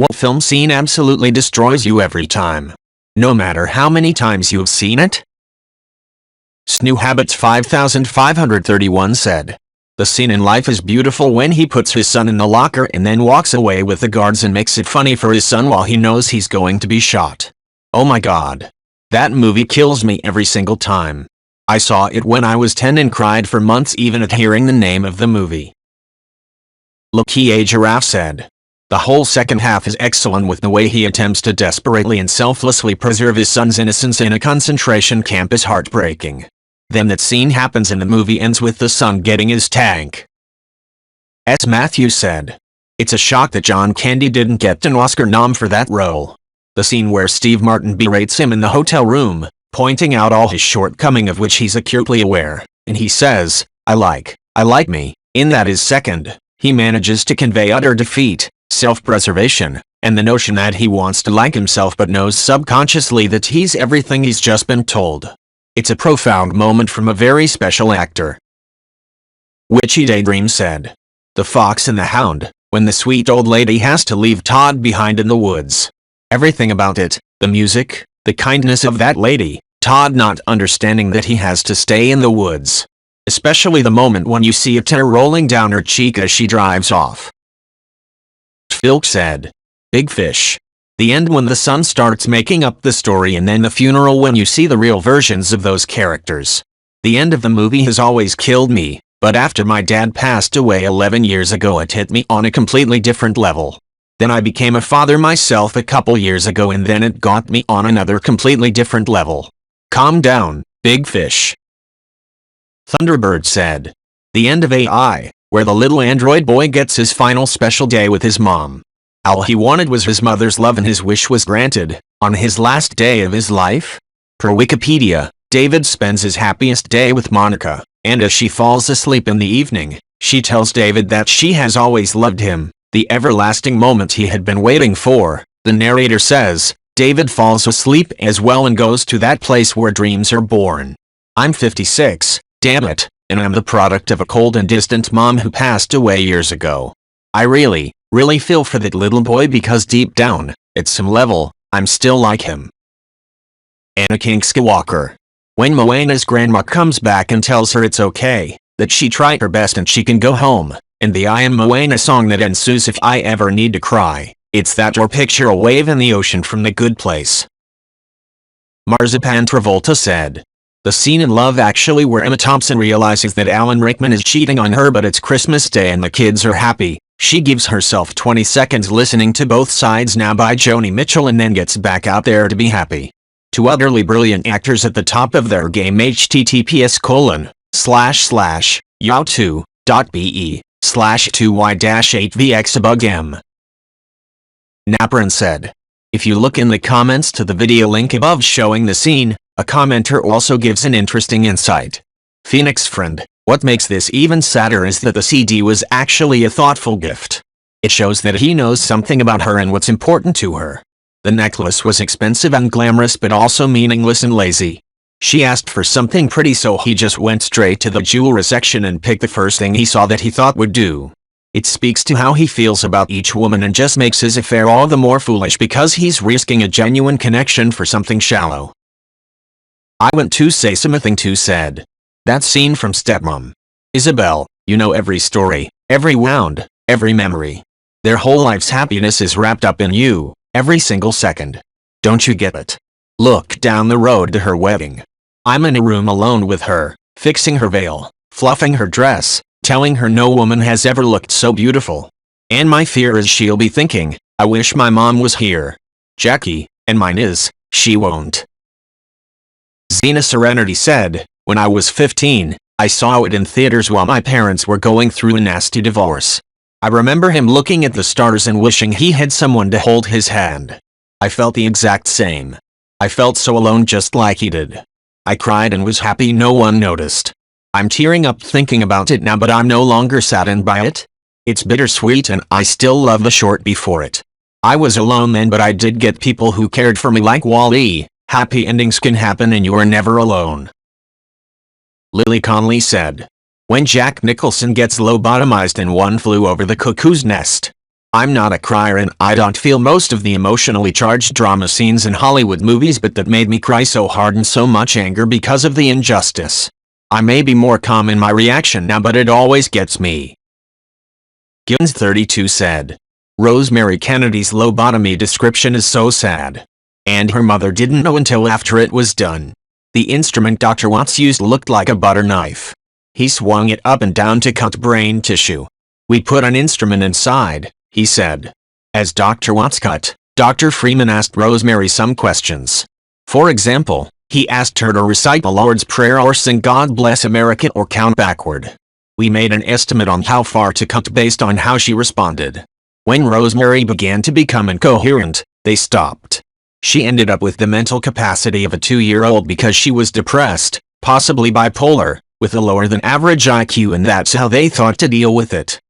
What film scene absolutely destroys you every time? No matter how many times you've seen it? Snoo Habits 5531 said, "The scene in Life is Beautiful when he puts his son in the locker and then walks away with the guards and makes it funny for his son while he knows he's going to be shot. Oh my god. That movie kills me every single time. I saw it when I was 10 and cried for months even at hearing the name of the movie." Lucky A Giraffe said, "The whole second half is excellent with the way he attempts to desperately and selflessly preserve his son's innocence in a concentration camp is heartbreaking. Then that scene happens and the movie ends with the son getting his tank." S. Matthew said, "It's a shock that John Candy didn't get an Oscar nom for that role. The scene where Steve Martin berates him in the hotel room, pointing out all his shortcoming of which he's acutely aware, and he says, I like me, in that is second, he manages to convey utter defeat, self-preservation, and the notion that he wants to like himself but knows subconsciously that he's everything he's just been told. It's a profound moment from a very special actor." Witchy Daydream said, "The Fox and the Hound, when the sweet old lady has to leave Todd behind in the woods. Everything about it, the music, the kindness of that lady, Todd not understanding that he has to stay in the woods. Especially the moment when you see a tear rolling down her cheek as she drives off." Filk said, "Big Fish. The end when the son starts making up the story and then the funeral when you see the real versions of those characters. The end of the movie has always killed me, but after my dad passed away 11 years ago it hit me on a completely different level. Then I became a father myself a couple years ago and then it got me on another completely different level. Calm down, Big Fish." Thunderbird said, "The end of AI, where the little android boy gets his final special day with his mom. All he wanted was his mother's love and his wish was granted, on his last day of his life? Per Wikipedia, David spends his happiest day with Monica, and as she falls asleep in the evening, she tells David that she has always loved him, the everlasting moment he had been waiting for. The narrator says, David falls asleep as well and goes to that place where dreams are born. I'm 56, damn it, and I'm the product of a cold and distant mom who passed away years ago. I really feel for that little boy because deep down, at some level, I'm still like him." Anakin Skywalker. When Moana's grandma comes back and tells her it's okay, that she tried her best and she can go home, and the I Am Moana song that ensues if I ever need to cry, it's that or picture a wave in the ocean from The Good Place. Marzipan Travolta said, "The scene in Love Actually where Emma Thompson realizes that Alan Rickman is cheating on her but it's Christmas Day and the kids are happy. She gives herself 20 seconds listening to Both Sides Now by Joni Mitchell and then gets back out there to be happy. Two utterly brilliant actors at the top of their game. https://youtube.be/2y-8vxabugm." Naprin said, "If you look in the comments to the video link above showing the scene, a commenter also gives an interesting insight. Phoenix friend, what makes this even sadder is that the CD was actually a thoughtful gift. It shows that he knows something about her and what's important to her. The necklace was expensive and glamorous but also meaningless and lazy. She asked for something pretty so he just went straight to the jewelry section and picked the first thing he saw that he thought would do. It speaks to how he feels about each woman and just makes his affair all the more foolish because he's risking a genuine connection for something shallow." I Went to Say Something To said, "That scene from Stepmom. Isabel, you know every story, every wound, every memory. Their whole life's happiness is wrapped up in you, every single second. Don't you get it? Look down the road to her wedding. I'm in a room alone with her, fixing her veil, fluffing her dress, telling her no woman has ever looked so beautiful. And my fear is she'll be thinking, I wish my mom was here. Jackie, and mine is, she won't." Xena Serenity said, "When I was 15, I saw it in theaters while my parents were going through a nasty divorce. I remember him looking at the stars and wishing he had someone to hold his hand. I felt the exact same. I felt so alone just like he did. I cried and was happy no one noticed. I'm tearing up thinking about it now but I'm no longer saddened by it. It's bittersweet and I still love the short before it. I was alone then but I did get people who cared for me like Wall-E. Happy endings can happen and you're never alone." Lily Conley said, "When Jack Nicholson gets lobotomized in One Flew Over the Cuckoo's Nest. I'm not a crier and I don't feel most of the emotionally charged drama scenes in Hollywood movies, but that made me cry so hard and so much anger because of the injustice. I may be more calm in my reaction now, but it always gets me. Gins 32 said, Rosemary Kennedy's lobotomy description is so sad. And her mother didn't know until after it was done. The instrument Dr. Watts used looked like a butter knife. He swung it up and down to cut brain tissue. We put an instrument inside, he said. As Dr. Watts cut, Dr. Freeman asked Rosemary some questions. For example, he asked her to recite the Lord's Prayer or sing God Bless America or count backward. We made an estimate on how far to cut based on how she responded. When Rosemary began to become incoherent, they stopped. She ended up with the mental capacity of a 2-year-old because she was depressed, possibly bipolar, with a lower than average IQ, and that's how they thought to deal with it.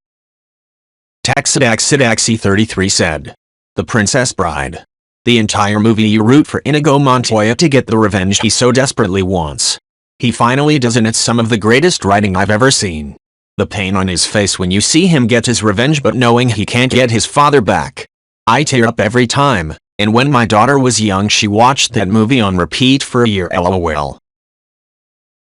Taxidaxi 33 said, The Princess Bride. The entire movie you root for Inigo Montoya to get the revenge he so desperately wants. He finally does, and it's some of the greatest writing I've ever seen. The pain on his face when you see him get his revenge but knowing he can't get his father back. I tear up every time, and when my daughter was young she watched that movie on repeat for a year. LOL.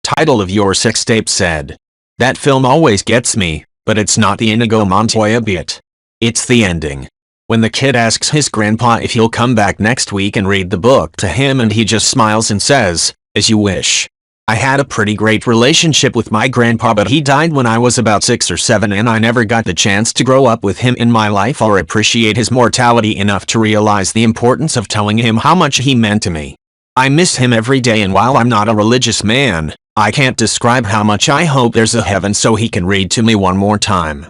Title of your sex tape said, That film always gets me, but it's not the Inigo Montoya bit. It's the ending. When the kid asks his grandpa if he'll come back next week and read the book to him and he just smiles and says, As you wish. I had a pretty great relationship with my grandpa, but he died when I was about 6 or 7 and I never got the chance to grow up with him in my life or appreciate his mortality enough to realize the importance of telling him how much he meant to me. I miss him every day, and while I'm not a religious man, I can't describe how much I hope there's a heaven so he can read to me one more time.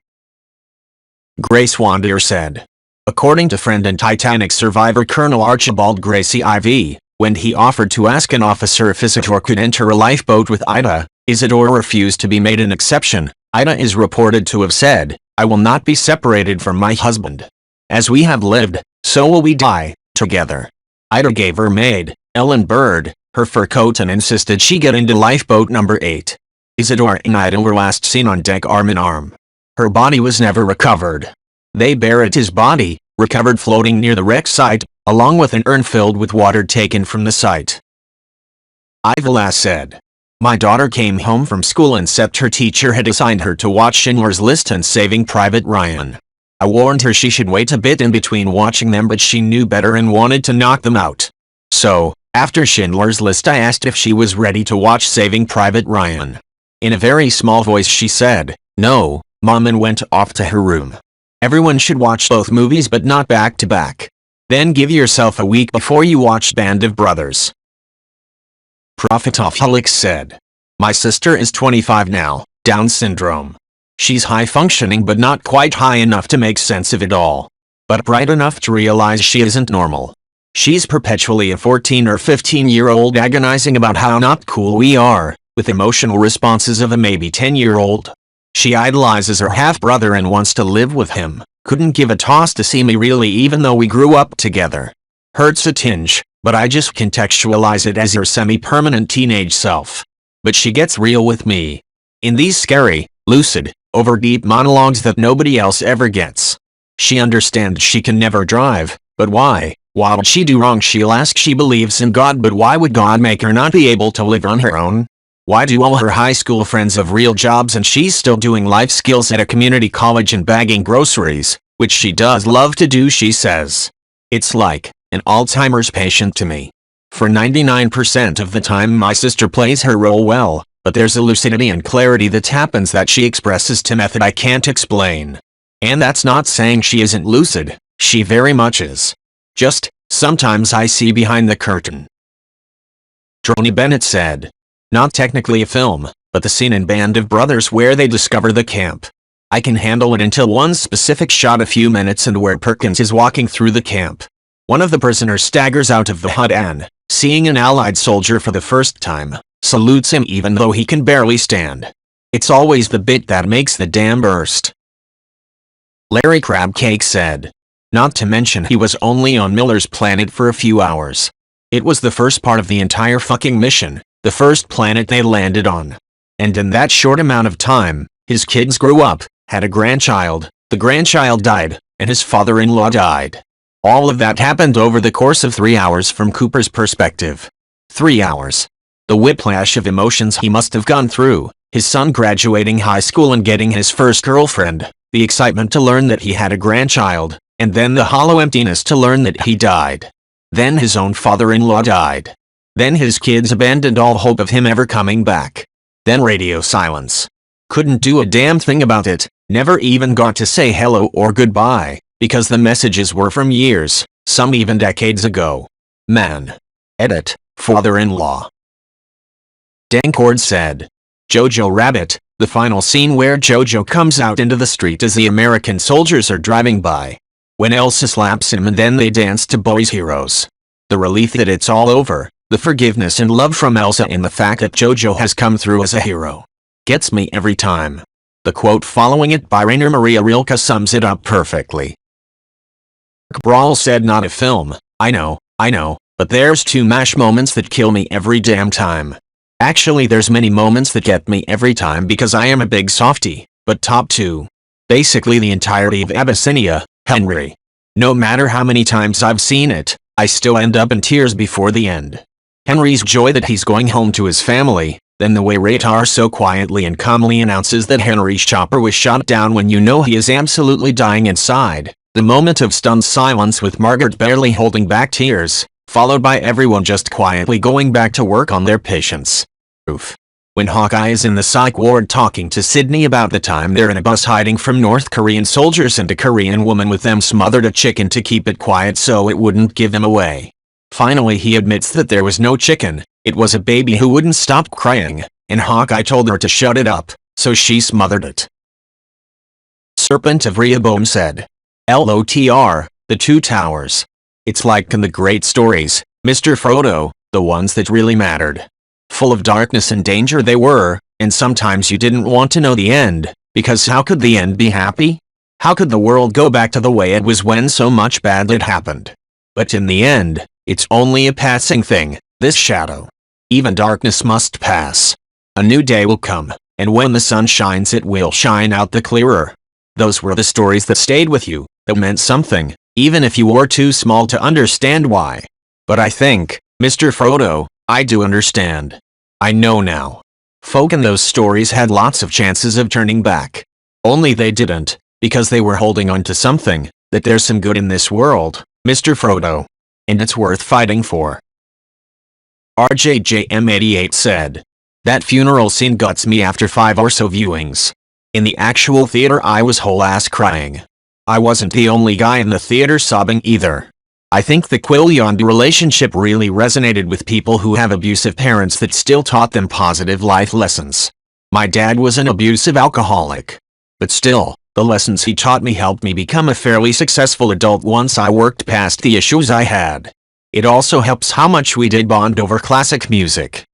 Grace Wandier said, According to friend and Titanic survivor Colonel Archibald Gracie IV, when he offered to ask an officer if Isidore could enter a lifeboat with Ida, Isidore refused to be made an exception. Ida is reported to have said, I will not be separated from my husband. As we have lived, so will we die, together. Ida gave her maid, Ellen Bird, her fur coat and insisted she get into lifeboat number 8. Isidore and Ida were last seen on deck arm in arm. Her body was never recovered. They buried his body, recovered floating near the wreck site, along with an urn filled with water taken from the site. Ivalass said, My daughter came home from school and said her teacher had assigned her to watch Schindler's List and Saving Private Ryan. I warned her she should wait a bit in between watching them, but she knew better and wanted to knock them out. So, after Schindler's List I asked if she was ready to watch Saving Private Ryan. In a very small voice she said, No, Mom, and went off to her room. Everyone should watch both movies but not back to back. Then give yourself a week before you watch Band of Brothers. Prophetaholic said, My sister is 25 now, Down syndrome. She's high functioning but not quite high enough to make sense of it all. But bright enough to realize she isn't normal. She's perpetually a 14 or 15-year-old agonizing about how not cool we are, with emotional responses of a maybe 10-year-old. She idolizes her half-brother and wants to live with him. Couldn't give a toss to see me really, even though we grew up together. Hurts a tinge, but I just contextualize it as her semi-permanent teenage self. But she gets real with me. In these scary, lucid, over-deep monologues that nobody else ever gets. She understands she can never drive, but why? What would she do wrong? She'll ask she believes in God, but why would God make her not be able to live on her own? Why do all her high school friends have real jobs and she's still doing life skills at a community college and bagging groceries, which she does love to do, she says. It's like an Alzheimer's patient to me. For 99% of the time my sister plays her role well, but there's a lucidity and clarity that happens that she expresses to method I can't explain. And that's not saying she isn't lucid, she very much is. Just, sometimes I see behind the curtain. Droney Bennett said, Not technically a film, but the scene in Band of Brothers where they discover the camp. I can handle it until one specific shot a few minutes and where Perkins is walking through the camp. One of the prisoners staggers out of the hut and, seeing an Allied soldier for the first time, salutes him even though he can barely stand. It's always the bit that makes the dam burst. Larry Crabcake said, Not to mention he was only on Miller's planet for a few hours. It was the first part of the entire fucking mission, the first planet they landed on. And in that short amount of time, his kids grew up, had a grandchild, the grandchild died, and his father-in-law died. All of that happened over the course of 3 hours from Cooper's perspective. 3 hours. The whiplash of emotions he must have gone through, his son graduating high school and getting his first girlfriend, the excitement to learn that he had a grandchild, and then the hollow emptiness to learn that he died. Then his own father-in-law died. Then his kids abandoned all hope of him ever coming back. Then radio silence. Couldn't do a damn thing about it, never even got to say hello or goodbye, because the messages were from years, some even decades ago. Man. Edit, father-in-law. Dancord said. Jojo Rabbit, the final scene where Jojo comes out into the street as the American soldiers are driving by. When Elsa slaps him and then they dance to Bowie's Heroes. The relief that it's all over, the forgiveness and love from Elsa and the fact that Jojo has come through as a hero. Gets me every time. The quote following it by Rainer Maria Rilke sums it up perfectly. Brawl said not a film, I know, but there's 2 MASH moments that kill me every damn time. Actually there's many moments that get me every time because I am a big softie, but top 2. Basically the entirety of Abyssinia, Henry. No matter how many times I've seen it, I still end up in tears before the end. Henry's joy that he's going home to his family, then the way Ratar so quietly and calmly announces that Henry's chopper was shot down when you know he is absolutely dying inside, the moment of stunned silence with Margaret barely holding back tears, followed by everyone just quietly going back to work on their patients. Oof. When Hawkeye is in the psych ward talking to Sydney about the time they're in a bus hiding from North Korean soldiers and a Korean woman with them smothered a chicken to keep it quiet so it wouldn't give them away. Finally he admits that there was no chicken, it was a baby who wouldn't stop crying, and Hawkeye told her to shut it up, so she smothered it. Serpent of Rehoboam said. LOTR, the 2 towers. It's like in the great stories, Mr. Frodo, the ones that really mattered. Full of darkness and danger they were, and sometimes you didn't want to know the end, because how could the end be happy? How could the world go back to the way it was when so much bad had happened? But in the end, it's only a passing thing, this shadow. Even darkness must pass. A new day will come, and when the sun shines it will shine out the clearer. Those were the stories that stayed with you, that meant something, even if you were too small to understand why. But I think, Mr. Frodo, I do understand. I know now. Folk in those stories had lots of chances of turning back. Only they didn't, because they were holding on to something, that there's some good in this world, Mr. Frodo. And it's worth fighting for. RJJM88 said. That funeral scene guts me after 5 or so viewings. In the actual theater I was whole ass crying. I wasn't the only guy in the theater sobbing either. I think the Quill-Yondu relationship really resonated with people who have abusive parents that still taught them positive life lessons. My dad was an abusive alcoholic. But still, the lessons he taught me helped me become a fairly successful adult once I worked past the issues I had. It also helps how much we did bond over classic music.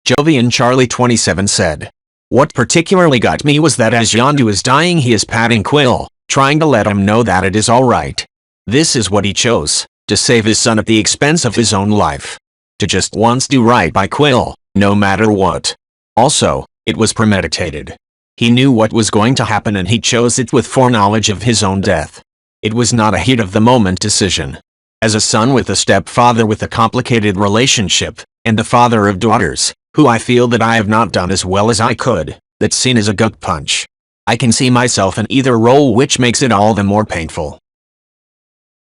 Jovian Charlie 27 said. What particularly got me was that as Yondu is dying he is patting Quill, trying to let him know that it is alright. This is what he chose, to save his son at the expense of his own life. To just once do right by Quill, no matter what. Also, it was premeditated. He knew what was going to happen and he chose it with foreknowledge of his own death. It was not a heat-of-the-moment decision. As a son with a stepfather with a complicated relationship, and the father of daughters, who I feel that I have not done as well as I could, that scene is a gut punch. I can see myself in either role, which makes it all the more painful.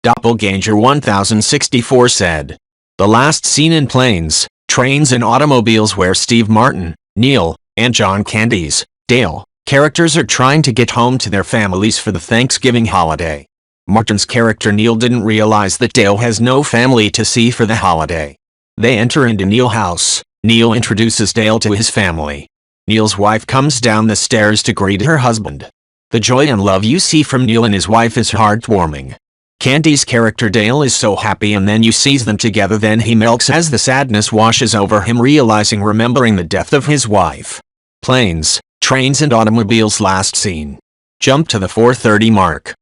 Doppelganger 1064 said. The last scene in Planes, Trains and Automobiles where Steve Martin, Neil, and John Candy's, Dale, characters are trying to get home to their families for the Thanksgiving holiday. Martin's character Neil didn't realize that Dale has no family to see for the holiday. They enter into Neil's house. Neil introduces Dale to his family. Neil's wife comes down the stairs to greet her husband. The joy and love you see from Neil and his wife is heartwarming. Candy's character Dale is so happy and then you sees them together, then he melts as the sadness washes over him, remembering the death of his wife. Planes, Trains and Automobiles last scene. Jump to the 4:30 mark.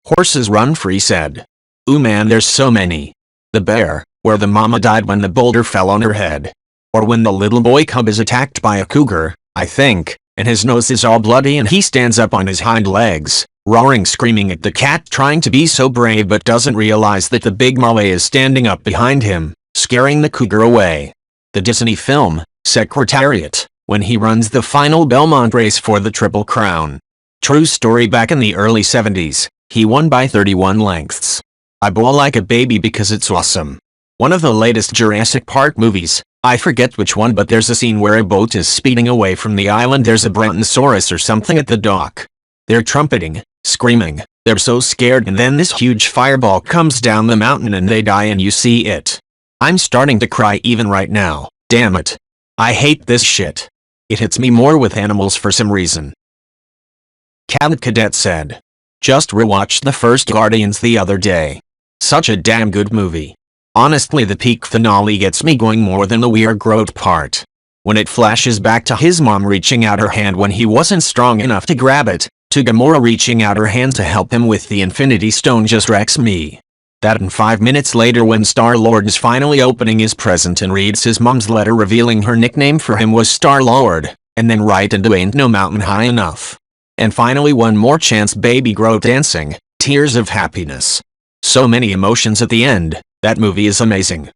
Horses Run Free said. Ooh man, there's so many. The bear, where the mama died when the boulder fell on her head. Or when the little boy cub is attacked by a cougar, I think, and his nose is all bloody and he stands up on his hind legs, roaring, screaming at the cat, trying to be so brave but doesn't realize that the big Malay is standing up behind him, scaring the cougar away. The Disney film, Secretariat, when he runs the final Belmont race for the Triple Crown. True story, back in the early 70s, he won by 31 lengths. I bawl like a baby because it's awesome. One of the latest Jurassic Park movies, I forget which one, but there's a scene where a boat is speeding away from the island. There's a brontosaurus or something at the dock. They're trumpeting, screaming, they're so scared, and then this huge fireball comes down the mountain and they die and you see it. I'm starting to cry even right now, damn it. I hate this shit. It hits me more with animals for some reason. Cat Cadet said, just rewatched the first Guardians the other day. Such a damn good movie. Honestly, the peak finale gets me going more than the weird Groot part. When it flashes back to his mom reaching out her hand when he wasn't strong enough to grab it, to Gamora reaching out her hand to help him with the Infinity Stone, just wrecks me. That, and 5 minutes later when Star-Lord is finally opening his present and reads his mom's letter revealing her nickname for him was Star-Lord, and then right into Ain't No Mountain High Enough. And finally one more chance, baby Groot dancing, tears of happiness. So many emotions at the end, that movie is amazing.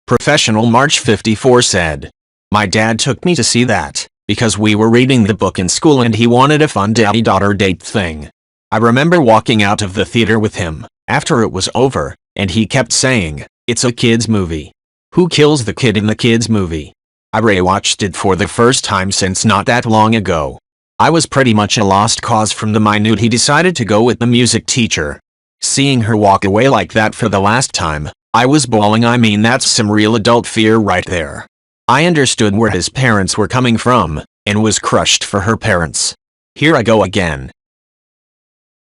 Professional March 54 said, my dad took me to see that, because we were reading the book in school and he wanted a fun daddy-daughter date thing. I remember walking out of the theater with him, after it was over, and he kept saying, it's a kid's movie. Who kills the kid in the kid's movie? I rewatched it for the first time since not that long ago. I was pretty much a lost cause from the minute he decided to go with the music teacher. Seeing her walk away like that for the last time, I was bawling. I mean, that's some real adult fear right there. I understood where his parents were coming from, and was crushed for her parents. Here I go again.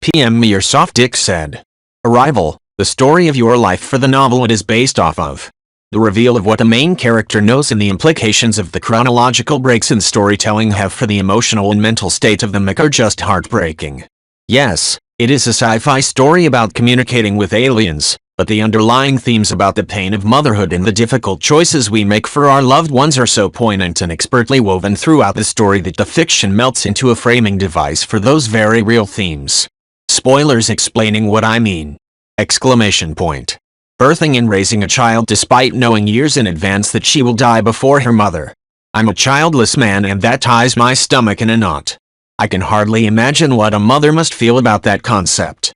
PM me your soft dick said, Arrival, the story of your life for the novel it is based off of. The reveal of what the main character knows and the implications of the chronological breaks in storytelling have for the emotional and mental state of the Mick are just heartbreaking. Yes, it is a sci-fi story about communicating with aliens, but the underlying themes about the pain of motherhood and the difficult choices we make for our loved ones are so poignant and expertly woven throughout the story that the fiction melts into a framing device for those very real themes. Spoilers explaining what I mean. Exclamation point. Birthing and raising a child despite knowing years in advance that she will die before her mother. I'm a childless man and that ties my stomach in a knot. I can hardly imagine what a mother must feel about that concept.